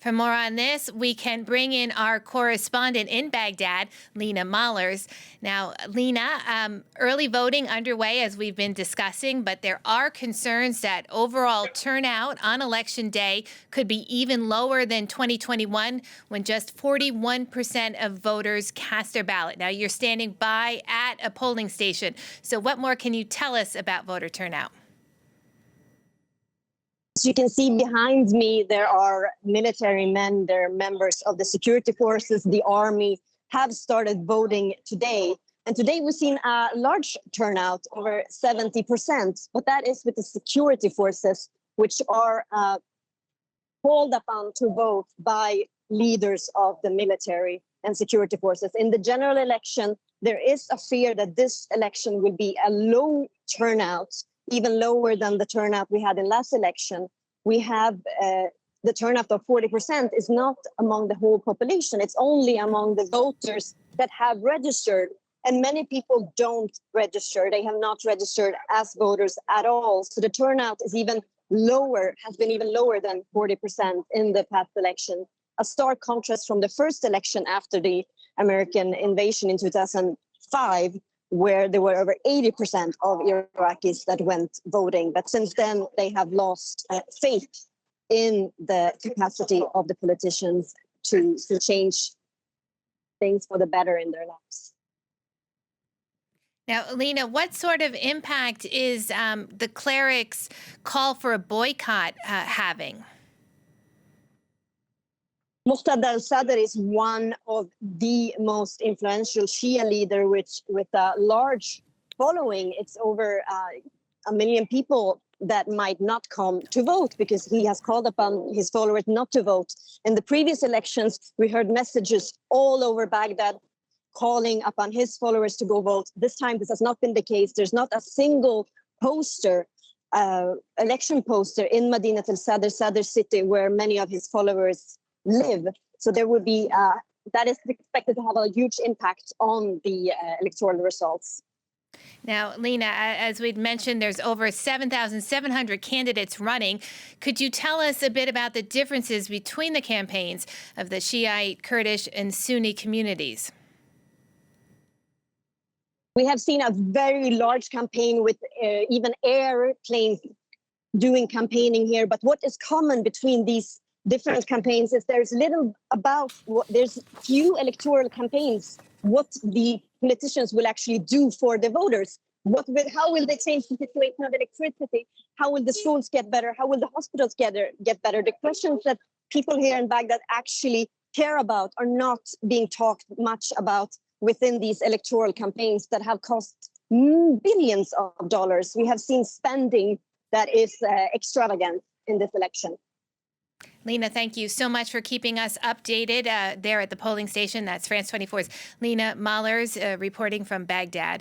For more on this, we can bring in our correspondent in Baghdad, Lina Malers. Now, Lina, early voting underway as we've been discussing, but there are concerns that overall turnout on election day could be even lower than 2021 when just 41% of voters cast their ballot. Now, you're standing by at a polling station. So what more can you tell us about voter turnout? As you can see behind me, there are military men, they're members of the security forces, the army have started voting today. And today we've seen a large turnout, over 70%, but that is with the security forces, which are called upon to vote by leaders of the military and security forces. In the general election, there is a fear that this election will be a low turnout, even lower than the turnout we had in last election. We have the turnout of 40% is not among the whole population. It's only among the voters that have registered. And many people don't register. They have not registered as voters at all. So the turnout is even lower, has been even lower than 40% in the past election. A stark contrast from the first election after the American invasion in 2005, where there were over 80% of Iraqis that went voting. But since then, they have lost faith in the capacity of the politicians to change things for the better in their lives. Now, Lina, what sort of impact is the clerics' call for a boycott having? Muqtada al-Sadr is one of the most influential Shia leader, with a large following. It's over 1 million people that might not come to vote because he has called upon his followers not to vote. In the previous elections, we heard messages all over Baghdad calling upon his followers to go vote. This time, this has not been the case. There's not a single poster, election poster in Madinat al-Sadr, Sadr city, where many of his followers live. So there would be, that is expected to have a huge impact on the electoral results. Now, Lina, as we'd mentioned, there's over 7,700 candidates running. Could you tell us a bit about the differences between the campaigns of the Shiite, Kurdish, and Sunni communities? We have seen a very large campaign with even airplanes doing campaigning here. But what is common between these different campaigns is there's there's few electoral campaigns what the politicians will actually do for the voters. How will they change the situation of electricity? How will the schools get better? How will the hospitals get better? The questions that people here in Baghdad actually care about are not being talked much about within these electoral campaigns that have cost billions of dollars. We have seen spending that is extravagant in this election. Lina, thank you so much for keeping us updated there at the polling station. That's France 24's Lina Malers reporting from Baghdad.